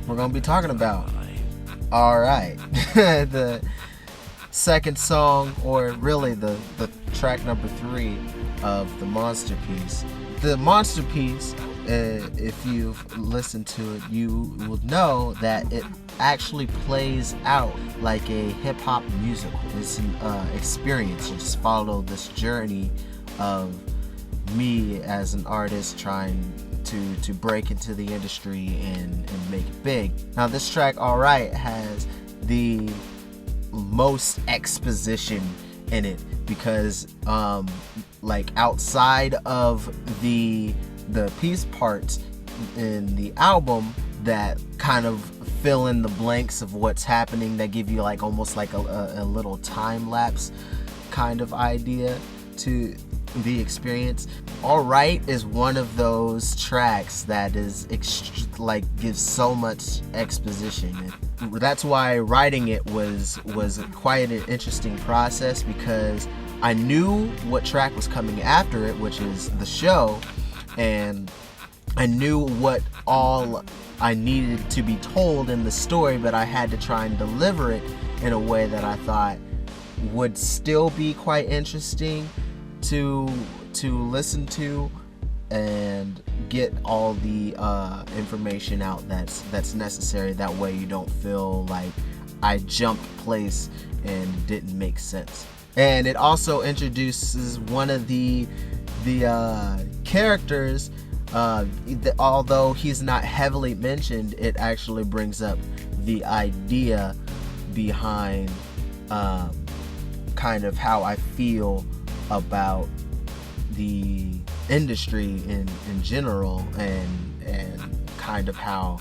we're gonna be talking about. Alright. The second song, or really the track number 3 of the Monsterpiece. The Monsterpiece, if you've listened to it, you will know that it actually plays out like a hip-hop musical. It's an experience. You just follow this journey of me as an artist trying to break into the industry and make it big. Now this track, Alright, has the most exposition in it because like outside of the piece parts in the album that kind of fill in the blanks of what's happening, that give you like almost like a little time lapse kind of idea to the experience. Alright is one of those tracks that is gives so much exposition. That's why writing it was quite an interesting process, because I knew what track was coming after it, which is the show, and I knew what all I needed to be told in the story, but I had to try and deliver it in a way that I thought would still be quite interesting to listen to and get all the information out that's necessary. That way you don't feel like I jumped place and didn't make sense. And it also introduces one of the characters, although he's not heavily mentioned. It actually brings up the idea behind kind of how I feel about the industry in general, and kind of how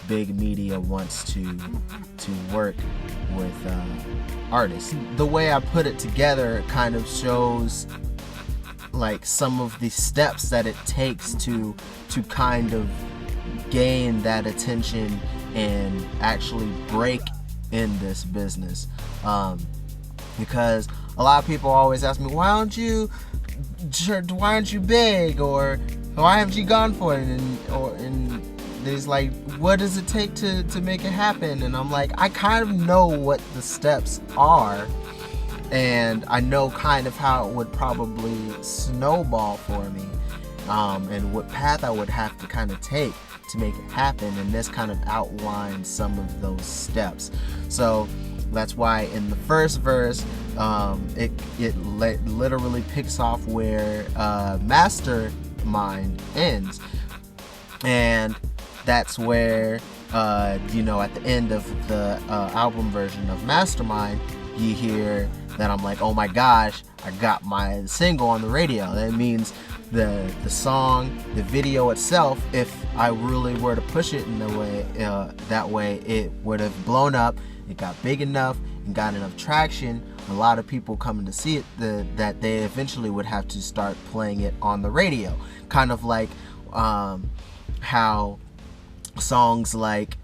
big media wants to work with artists. The way I put it together kind of shows like some of the steps that it takes to kind of gain that attention and actually break in this business, because a lot of people always ask me, why aren't you big, or why haven't you gone for it, and there's like, what does it take to make it happen? And I'm like, I kind of know what the steps are, and I know kind of how it would probably snowball for me, and what path I would have to kind of take to make it happen, and this kind of outlines some of those steps. So that's why in the first verse, it literally picks off where Mastermind ends, and that's where at the end of the album version of Mastermind, you hear that I'm like, oh my gosh, I got my single on the radio. That means the song, the video itself, if I really were to push it in the way that way, it would have blown up. It got big enough and got enough traction, a lot of people coming to see it, that they eventually would have to start playing it on the radio. Kind of like how songs like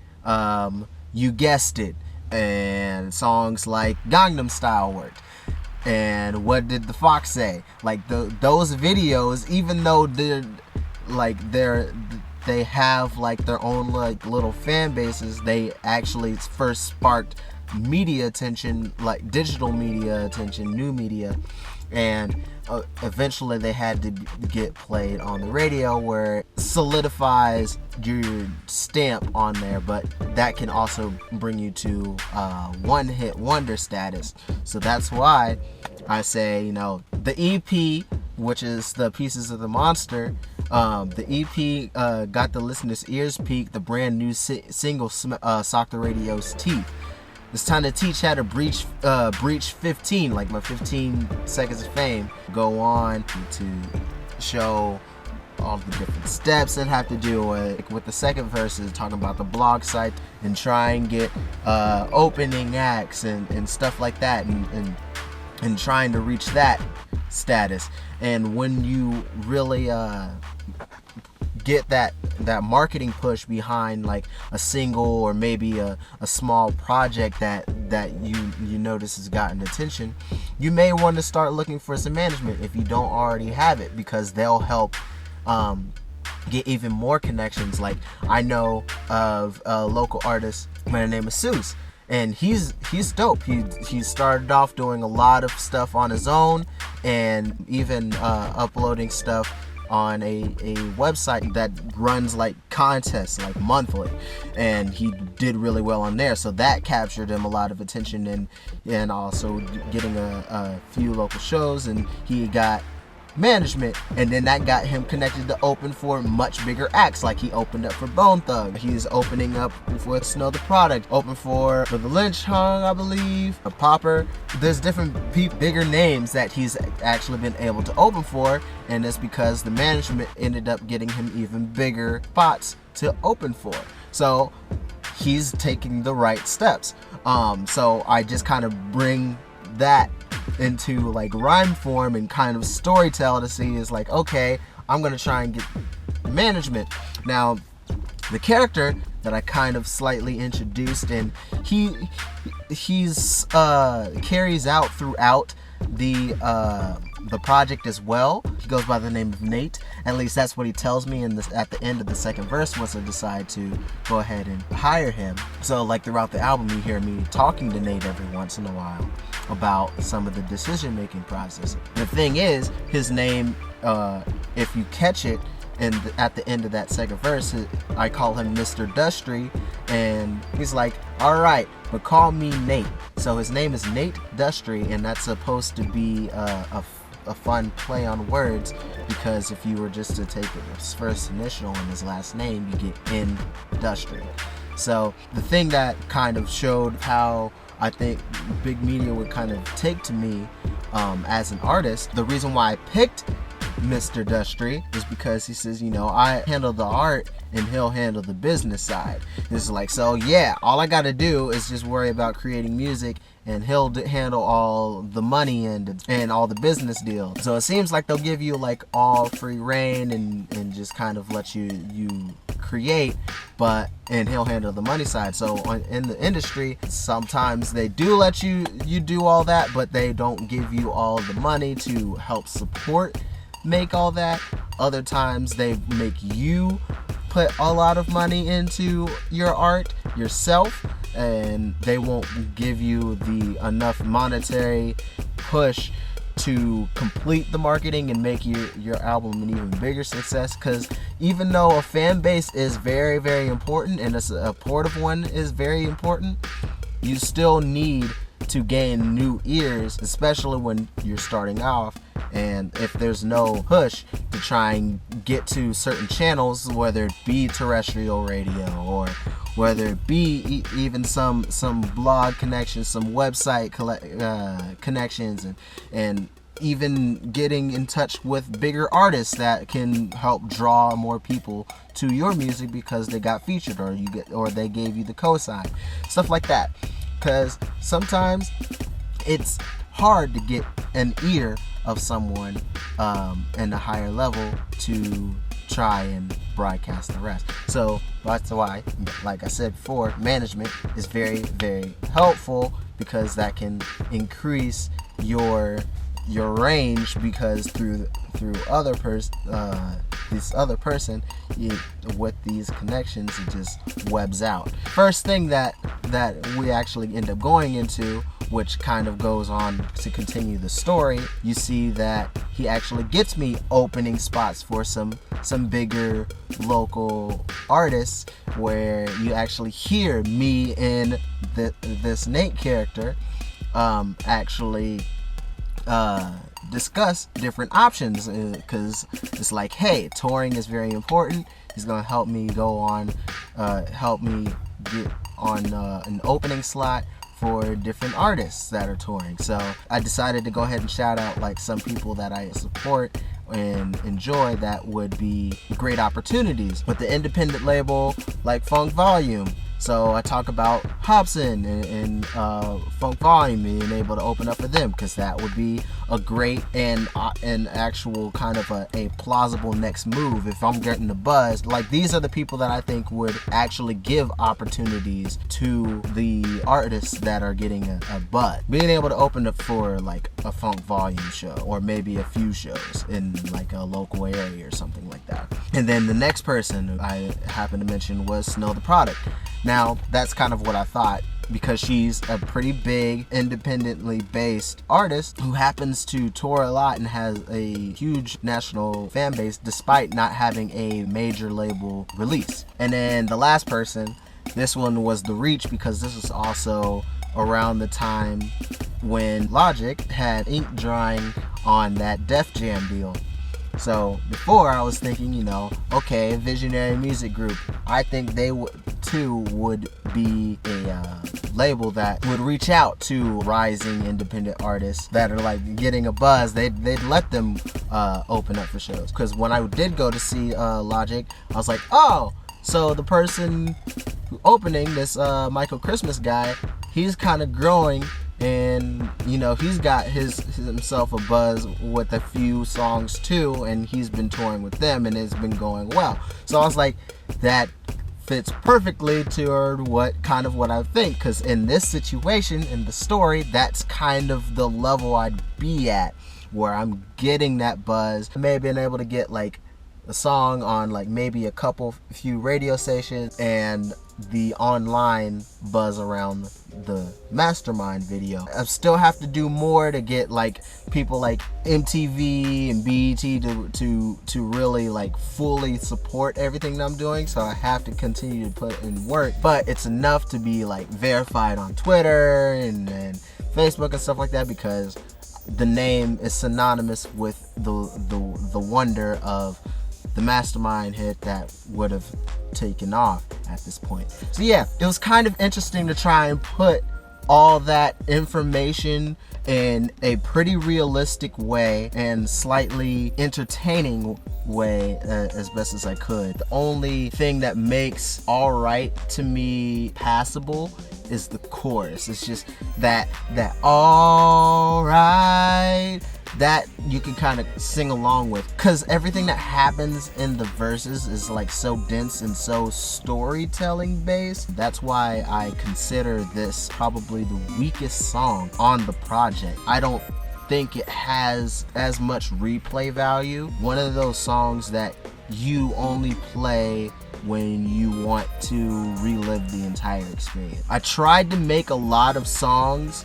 You Guessed It and songs like Gangnam Style worked. And What Did the Fox Say? Like those videos, even though they have like their own like little fan bases, they actually first sparked media attention, like digital media attention, new media, and eventually they had to get played on the radio, where it solidifies your stamp on there, but that can also bring you to one-hit wonder status. So that's why I say, the EP, which is the Pieces of the Monster, the EP got the listener's ears peak. The brand new single Sock the Radio's teeth. It's time to teach how to breach 15, like my 15 seconds of fame. Go on to show all the different steps that have to do with the second verse is talking about the blog site and try and get opening acts and stuff like that, and trying to reach that status. And when you really get that marketing push behind like a single, or maybe a small project that you notice has gotten attention, you may want to start looking for some management if you don't already have it, because they'll help get even more connections. Like, I know of a local artist by the name of Seuss, and he's dope. He started off doing a lot of stuff on his own, and even uploading stuff on a website that runs like contests like monthly, and he did really well on there, so that captured him a lot of attention, and also getting a few local shows, and he got management, and then that got him connected to open for much bigger acts. Like, he opened up for Bone Thug, he's opening up for Snow the Product, open for the Lynch Hung, I believe, a Popper. There's different bigger names that he's actually been able to open for, and it's because the management ended up getting him even bigger spots to open for. So he's taking the right steps. So I just kind of bring that into like rhyme form and kind of storytell to see, is like, okay, I'm gonna try and get management. Now, the character that I kind of slightly introduced, and he's carries out throughout the project as well. He goes by the name of Nate. At least that's what he tells me at the end of the second verse, once I decide to go ahead and hire him. So like throughout the album, you hear me talking to Nate every once in a while about some of the decision making process. The thing is, his name, if you catch it, and at the end of that second verse, I call him Mr. Dustry, and he's like, all right, but call me Nate. So his name is Nate Dustry, and that's supposed to be a fun play on words, because if you were just to take his first initial and his last name, you get Industry. So the thing that kind of showed how I think big media would kind of take to me as an artist, the reason why I picked Mr. Dustry is because he says, I handle the art and he'll handle the business side. It's like, so yeah, all I gotta do is just worry about creating music, and he'll handle all the money and all the business deals. So it seems like they'll give you like all free reign and just kind of let you create, and he'll handle the money side. So in the industry, sometimes they do let you do all that, but they don't give you all the money to help make all that. Other times they make you put a lot of money into your art yourself, and they won't give you the enough monetary push to complete the marketing and make your album an even bigger success. Because even though a fan base is very, very important, and a supportive one is very important, you still need to gain new ears, especially when you're starting off. And if there's no push to try and get to certain channels, whether it be terrestrial radio or whether it be even some blog connections, some website connections, and even getting in touch with bigger artists that can help draw more people to your music because they got featured, or they gave you the cosign, stuff like that. Because sometimes it's hard to get an ear of someone in a higher level to try and broadcast the rest. So that's why, like I said before, management is very, very helpful, because that can increase your range, because through this other person, with these connections, it just webs out. First thing that we actually end up going into, which kind of goes on to continue the story, you see that he actually gets me opening spots for some bigger local artists, where you actually hear me and this Nate character actually discuss different options, because it's like, hey, touring is very important. He's gonna help me get on an opening slot for different artists that are touring. So I decided to go ahead and shout out like some people that I support and enjoy that would be great opportunities. But the independent label like Funk Volume So I talk about Hobson and Funk Volume being able to open up for them, because that would be a great and an actual kind of a plausible next move if I'm getting the buzz. Like, these are the people that I think would actually give opportunities to the artists that are getting a buzz. Being able to open up for like a Funk Volume show, or maybe a few shows in like a local area or something like that. And then the next person I happened to mention was Snow the Product. Now, that's kind of what I thought, because she's a pretty big, independently based artist who happens to tour a lot and has a huge national fan base despite not having a major label release. And then the last person, this one was The Reach, because this was also around the time when Logic had ink drying on that Def Jam deal. So before, I was thinking, you know, okay, Visionary Music Group, I think they too would be a label that would reach out to rising independent artists that are like getting a buzz. They'd let them open up for shows. Because when I did go to see Logic, I was like, oh, so the person opening, this Michael Christmas guy, he's kind of growing, and you know, he's got himself a buzz with a few songs too, and he's been touring with them and it's been going well. So I was like, that fits perfectly toward what I think, because in this situation, in the story, that's kind of the level I'd be at, where I'm getting that buzz. I may have been able to get like a song on like maybe a few radio stations, and the online buzz around the Mastermind video. I still have to do more to get like people like MTV and BET to really like fully support everything that I'm doing, so I have to continue to put in work. But it's enough to be like verified on Twitter and Facebook and stuff like that, because the name is synonymous with the wonder of the Mastermind hit that would have taken off at this point. So yeah, it was kind of interesting to try and put all that information in a pretty realistic way and slightly entertaining way as best as I could. The only thing that makes Alright to me passable is the chorus. It's just that alright that you can kind of sing along with, because everything that happens in the verses is like so dense and so storytelling based. That's why I consider this probably the weakest song on the project. I don't think it has as much replay value. One of those songs that you only play when you want to relive the entire experience. I tried to make a lot of songs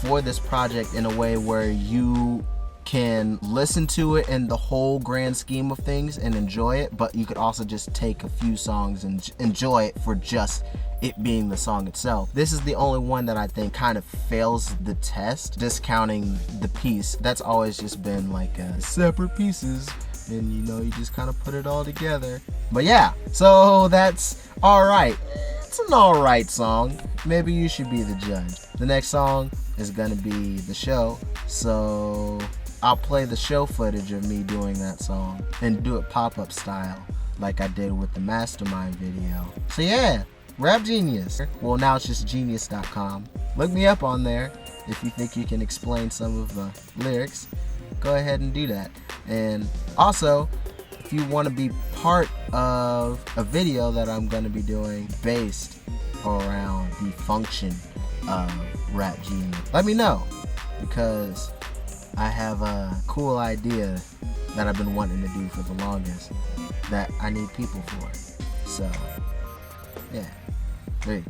for this project in a way where you can listen to it in the whole grand scheme of things and enjoy it, but you could also just take a few songs and enjoy it for just it being the song itself. This is the only one that I think kind of fails the test, discounting the piece. That's always just been like separate pieces, and you know, you just kind of put it all together. But yeah, so that's Alright. It's an alright song. Maybe you should be the judge. The next song is gonna be The Show, so I'll play the show footage of me doing that song and do it pop-up style like I did with the Mastermind video. So yeah, Rap Genius. Well, now it's just genius.com. Look me up on there if you think you can explain some of the lyrics. Go ahead and do that. And also, if you want to be part of a video that I'm going to be doing based around the function of Rap Genius, let me know, because I have a cool idea that I've been wanting to do for the longest that I need people for. So yeah, peace.